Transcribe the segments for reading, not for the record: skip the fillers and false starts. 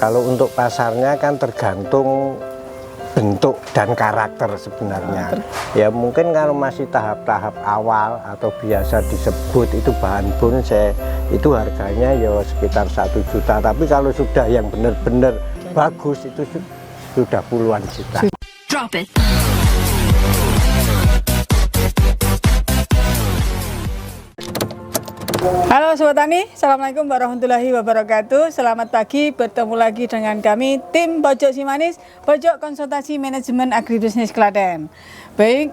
Kalau untuk pasarnya kan tergantung bentuk dan karakter sebenarnya. Ya mungkin kalau masih tahap-tahap awal atau biasa disebut itu bahan bonsai, itu harganya ya sekitar 1 juta. Tapi kalau sudah yang benar-benar bagus itu sudah puluhan juta. Drop it. Halo Sobat Tani, Assalamualaikum warahmatullahi wabarakatuh. Selamat pagi, bertemu lagi dengan kami tim Pojok Simanis, Pojok Konsultasi Manajemen Agribisnis Klaten. Baik,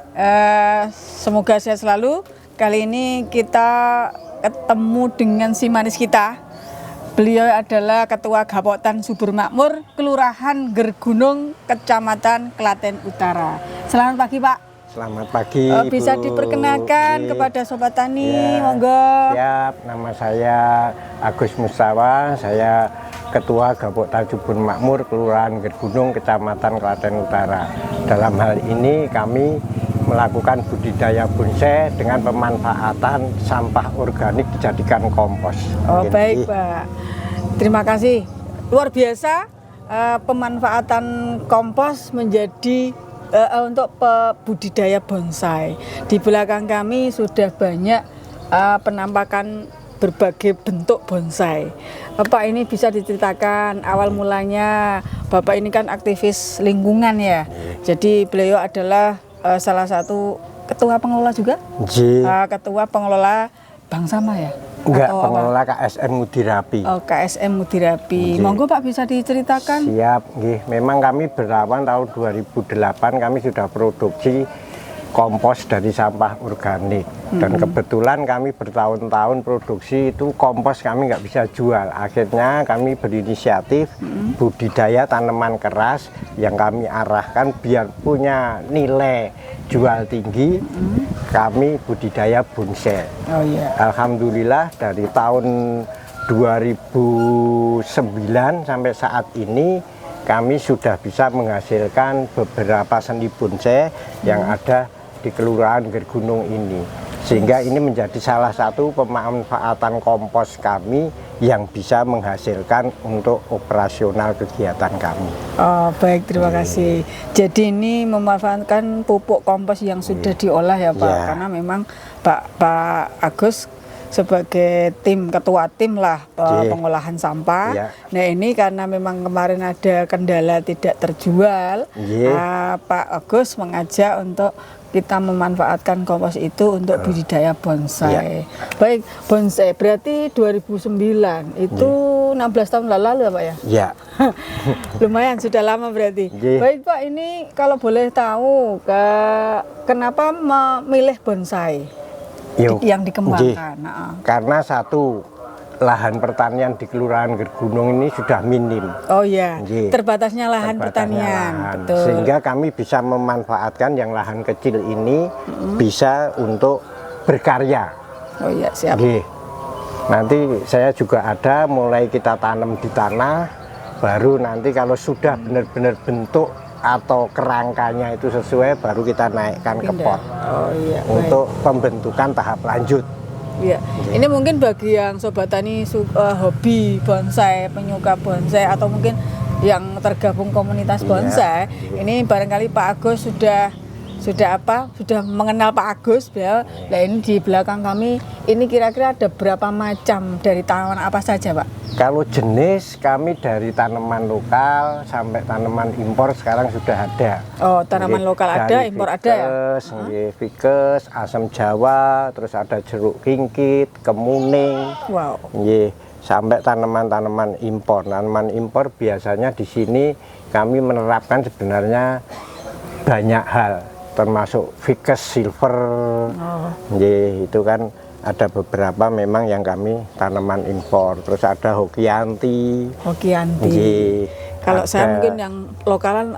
semoga sehat selalu. Kali ini kita ketemu dengan Simanis kita. Beliau adalah Ketua Gapoktan Subur Makmur, Kelurahan Gergunung, Kecamatan Klaten Utara. Selamat pagi Pak. Selamat pagi. Bisa Ibu. diperkenalkan kepada Sobat Tani, Ya, monggo. Siap, nama saya Agus Mustawa, saya Ketua Gapoktan Subur Makmur, Kelurahan Gergunung, Kecamatan Klaten Utara. Dalam hal ini kami melakukan budidaya bonsai dengan pemanfaatan sampah organik dijadikan kompos. Oh baik Pak, terima kasih. Luar biasa pemanfaatan kompos menjadi untuk budidaya bonsai. Di belakang kami sudah banyak penampakan berbagai bentuk bonsai. Bapak ini bisa diceritakan awal mulanya. Bapak ini kan aktivis lingkungan ya. Jadi beliau adalah salah satu ketua pengelola juga? Ketua pengelola Bank Sama ya? Enggak, atau pengelola KSM Mudirapi. Oh, KSM Mudirapi. Monggo Pak bisa diceritakan. Siap, nggih. Memang kami berawal tahun 2008 kami sudah produksi kompos dari sampah organik. Dan kebetulan kami bertahun-tahun produksi itu kompos kami nggak bisa jual. Akhirnya kami berinisiatif budidaya tanaman keras yang kami arahkan biar punya nilai jual tinggi. Kami budidaya bonsai. Oh iya. Alhamdulillah dari tahun 2009 sampai saat ini kami sudah bisa menghasilkan beberapa seni bonsai yang ada di Kelurahan Gergunung ini. Sehingga ini menjadi salah satu pemanfaatan kompos kami yang bisa menghasilkan untuk operasional kegiatan kami. Oh baik, terima kasih. Jadi ini memanfaatkan pupuk kompos yang sudah diolah ya Pak, karena memang Pak Agus sebagai ketua tim lah pengolahan sampah. Nah ini karena memang kemarin ada kendala tidak terjual, Pak Agus mengajak untuk kita memanfaatkan kompos itu untuk budidaya bonsai. Baik, bonsai berarti 2009 itu 16 tahun lalu ya Pak ya? Iya. Lumayan sudah lama berarti. Baik Pak, ini kalau boleh tahu kenapa memilih bonsai yang dikembangkan? Karena satu, lahan pertanian di Kelurahan Gergunung ini sudah minim. Oh iya, terbatasnya lahan pertanian. Betul. Sehingga kami bisa memanfaatkan yang lahan kecil ini bisa untuk berkarya. Oh iya, siap. Nanti saya juga ada mulai kita tanam di tanah, baru nanti kalau sudah benar-benar bentuk atau kerangkanya itu sesuai, baru kita naikkan ke pot. Oh iya. Untuk pembentukan tahap lanjut. Iya, ini mungkin bagi yang Sobat Tani hobi bonsai, penyuka bonsai atau mungkin yang tergabung komunitas bonsai, ini barangkali Pak Agus sudah mengenal Pak Agus ya. Nah ini di belakang kami ini kira-kira ada berapa macam dari tanaman apa saja Pak? Kalau jenis kami dari tanaman lokal sampai tanaman impor sekarang sudah ada. Oh, tanaman lokal ada, impor ada ya? Ficus, asam Jawa, terus ada jeruk kingkit, kemuning. Wow. Sampai tanaman-tanaman impor. Tanaman impor biasanya di sini kami menerapkan sebenarnya banyak hal, termasuk ficus silver. Itu kan ada beberapa memang yang kami tanaman impor. Terus ada hokianti. Kalau saya mungkin yang lokalan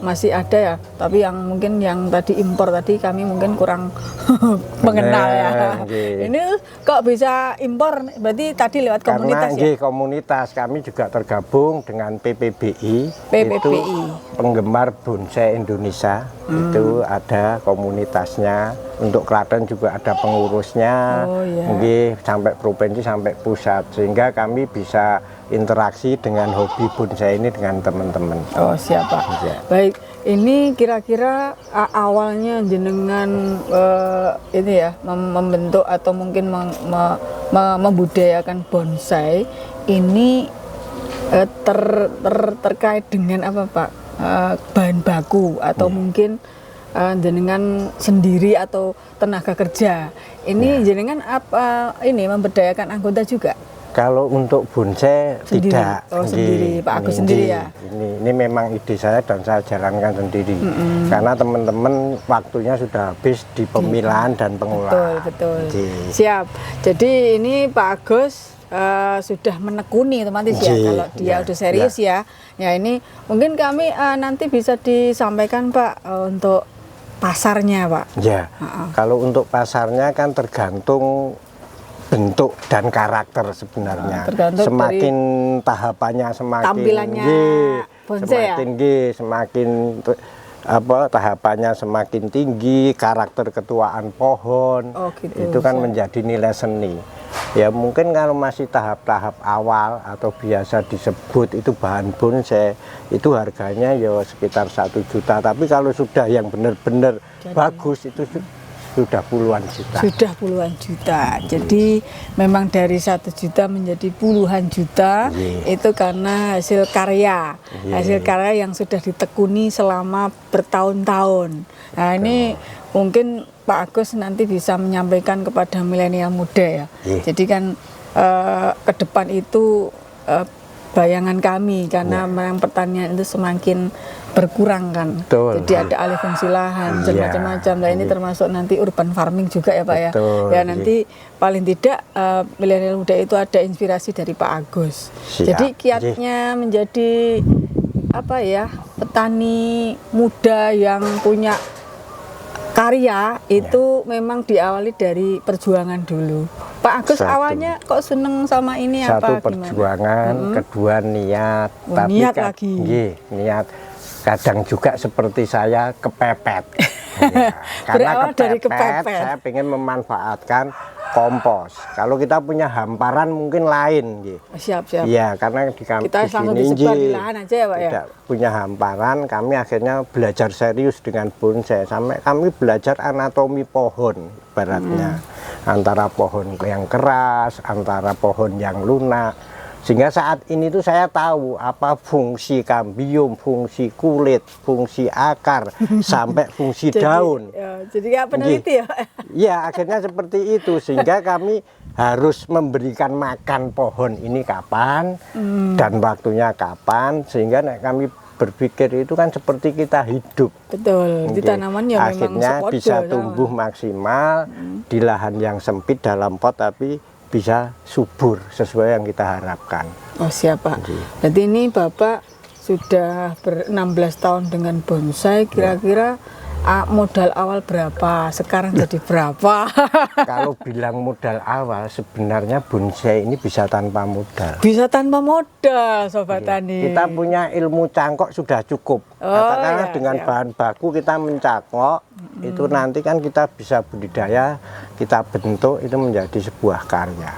masih ada ya, tapi yang mungkin yang tadi impor tadi kami mungkin kurang mengenal ya. Ini kok bisa impor? Berarti tadi lewat komunitas ya? Komunitas kami juga tergabung dengan PPBI. Itu penggemar bonsai Indonesia. Itu ada komunitasnya. untuk Klaten juga ada pengurusnya, Oh, iya. nggih, sampai provinsi sampai pusat, sehingga kami bisa interaksi dengan hobi bonsai ini dengan teman-teman. Oh, siapa? Iya. Baik, ini kira-kira awalnya jenengan ini ya membentuk atau mungkin membudayakan bonsai ini terkait dengan apa, Pak? Bahan baku atau mungkin jenengan sendiri atau tenaga kerja. Ini jenengan apa ini memberdayakan anggota juga? Kalau untuk bonsai Sendiri? tidak. Oh, Nggih. sendiri. Pak Agus Nggih, sendiri ya? Ini memang ide saya dan saya jalankan sendiri. Karena teman-teman waktunya sudah habis di pemilahan dan pengolahan. Betul. Nggih. Siap. Jadi ini Pak Agus sudah menekuni otomatis ya, Nggih, kalau dia ya, udah serius ya. Ya ini mungkin kami nanti bisa disampaikan Pak untuk pasarnya Pak. Ya, kalau untuk pasarnya kan tergantung bentuk dan karakter sebenarnya. Tergantung Semakin tahapannya semakin tampilannya bonsai ya? semakin tahapannya semakin tinggi, karakter ketuaan pohon. Oh, gitu, itu kan siap. menjadi nilai seni. Ya mungkin kalau masih tahap-tahap awal atau biasa disebut itu bahan bonsai, itu harganya ya sekitar 1 juta. Tapi kalau sudah yang benar-benar bagus itu sudah puluhan juta. Sudah puluhan juta. Jadi memang dari 1 juta menjadi puluhan juta. Itu karena hasil karya. Hasil karya yang sudah ditekuni selama bertahun-tahun. Nah ini mungkin Pak Agus nanti bisa menyampaikan kepada milenial muda ya. Jadi kan ke depan itu bayangan kami karena memang pertanian itu semakin berkurang kan. Betul. Jadi ada alih fungsi lahan dan Iya. macam-macam. Nah ini termasuk nanti urban farming juga ya Pak Betul, ya. Ya nanti paling tidak milenial muda itu ada inspirasi dari Pak Agus. Siap. Jadi kiatnya menjadi apa ya, petani muda yang punya karya itu memang diawali dari perjuangan dulu. Pak Agus Satu. awalnya kok seneng sama ini Satu apa gimana? perjuangan, kedua niat. Oh, niat lagi. Nggih, niat. Kadang juga seperti saya kepepet. Ya, Berawal dari kepepet. saya ingin memanfaatkan kompos. Kalau kita punya hamparan mungkin lain, nggih. Siap. Iya, karena di Kita di langsung sini disebar di nggih, lahan aja ya Pak ya. tidak punya hamparan, kami akhirnya belajar serius dengan bonsai. Sampai kami belajar anatomi pohon, ibaratnya. Antara pohon yang keras, antara pohon yang lunak. Sehingga saat ini tuh saya tahu apa fungsi kambium, fungsi kulit, fungsi akar, sampai fungsi daun. Jadi kayak peneliti ya Pak. Ya, akhirnya seperti itu. Sehingga kami harus memberikan makan pohon ini kapan dan waktunya kapan. Sehingga kami berpikir itu kan seperti kita hidup. Betul. Di Oke. tanaman ya memang Akhirnya sepodo bisa sama. tumbuh maksimal di lahan yang sempit dalam pot, tapi bisa subur sesuai yang kita harapkan. Oh siapa? Jadi ini Bapak sudah 16 tahun dengan bonsai, kira-kira modal awal berapa? Sekarang jadi berapa? Kalau bilang modal awal, sebenarnya bonsai ini bisa tanpa modal. Bisa tanpa modal, Sobat Tani. Kita punya ilmu cangkok sudah cukup. Oh, Katakanlah ya, dengan siap. bahan baku kita mencangkok, itu nanti kan kita bisa budidaya, kita bentuk itu menjadi sebuah karya.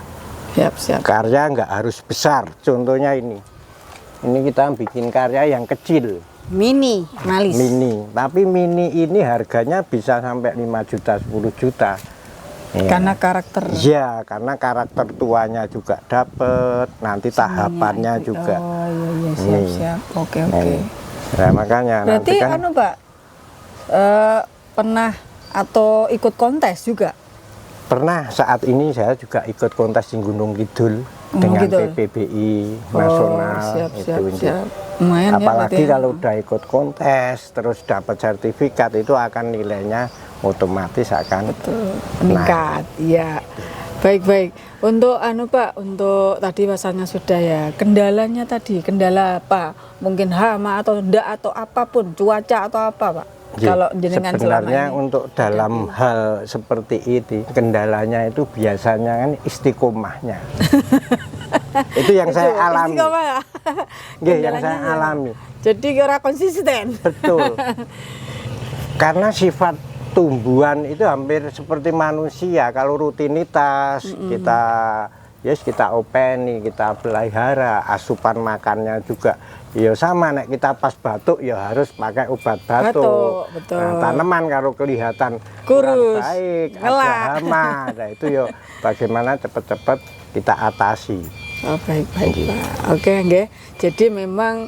Siap. Karya nggak harus besar. Contohnya ini kita bikin karya yang kecil. Mini, malis. Mini, tapi mini ini harganya bisa sampai 5 juta, 10 juta. Ya. Karena karakter. Ya, karena karakter tuanya juga dapat, nanti tahapannya juga. Oh iya, siap. Oke. Nah, makanya Berarti nanti kan Pak, pernah atau ikut kontes juga? pernah saat ini saya juga ikut kontes di Gunung Kidul dengan gitu. PPBI nasional. Siap. Untuk- Lumayan Apalagi ya, kalau udah ikut kontes terus dapat sertifikat itu akan nilainya otomatis akan meningkat. Iya. Baik. Untuk Pak, untuk tadi pasalnya sudah ya. Kendalanya tadi, kendala apa? Mungkin hama atau ndak atau apapun, cuaca atau apa, Pak? Kalau jenengan sebenarnya selama ini. untuk dalam hal seperti ini kendalanya itu biasanya kan istiqomahnya. Itu yang saya alami. Istiqomah ya? Nggih, yang saya Kendalanya ya. alami. Jadi ora konsisten. Betul. Karena sifat tumbuhan itu hampir seperti manusia. Kalau rutinitas kita openi, kita pelihara, asupan makannya juga ya sama, nek kita pas batuk ya harus pakai obat batuk. Betul. Nah, tanaman kalau kelihatan Kurus, kurang baik, ngelak. ada hama, nah itu ya bagaimana cepat-cepat kita atasi. Oh, baik Pak. Oke, nggih. Jadi memang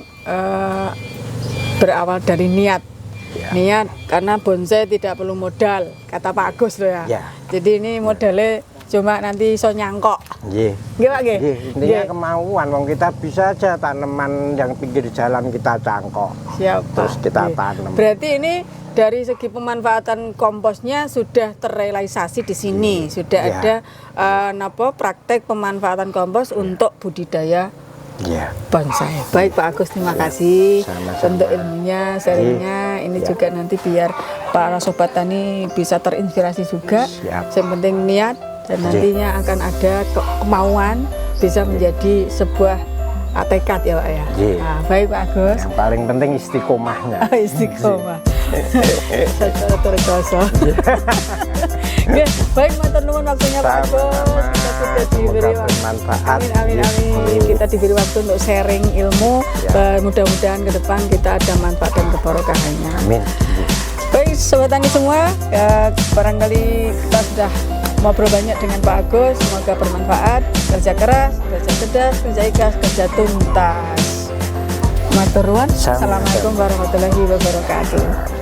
berawal dari niat. Ya. Niat, karena bonsai tidak perlu modal, kata Pak Agus loh ya. Ya. Jadi ini modalnya cuma nanti iso nyangkok. Nggih. Nggih Pak nggih? Nggih, intinya Nggih. kemauan, wong kita bisa aja tanaman yang pinggir jalan kita cangkok. Siap, Terus Pak. kita Nggih. tanam. Berarti ini dari segi pemanfaatan komposnya sudah terrealisasi di sini, sudah Ya. ada praktek pemanfaatan kompos untuk budidaya Iya. bonsai. Baik Pak Agus, terima kasih Sama-sama. untuk ilmunya, sharingnya. Ini Ya. juga nanti biar para sobat tani bisa terinspirasi juga. Siap. Yang penting niat dan nantinya akan ada kemauan bisa menjadi sebuah tekad ya Pak ya. Iya. Nah, baik Pak Agus. Yang paling penting istiqomahnya. Istiqomah. Saya terkoso. Oke, baik matur nuwun waktunya Pak Agus. Sama-sama. Kita sudah diberi Semoga waktu. bermanfaat. Amin. Kita diberi waktu untuk sharing ilmu. Mudah-mudahan ke depan kita ada manfaat dan keberkahannya. Amin. Baik sobat tani semua, barangkali kita sudah ngobrol banyak dengan Pak Agus. Semoga bermanfaat. Kerja keras, kerja cerdas, kerja ikhlas, kerja tuntas. Matur nuwun. Sama-sama. Assalamualaikum warahmatullahi wabarakatuh.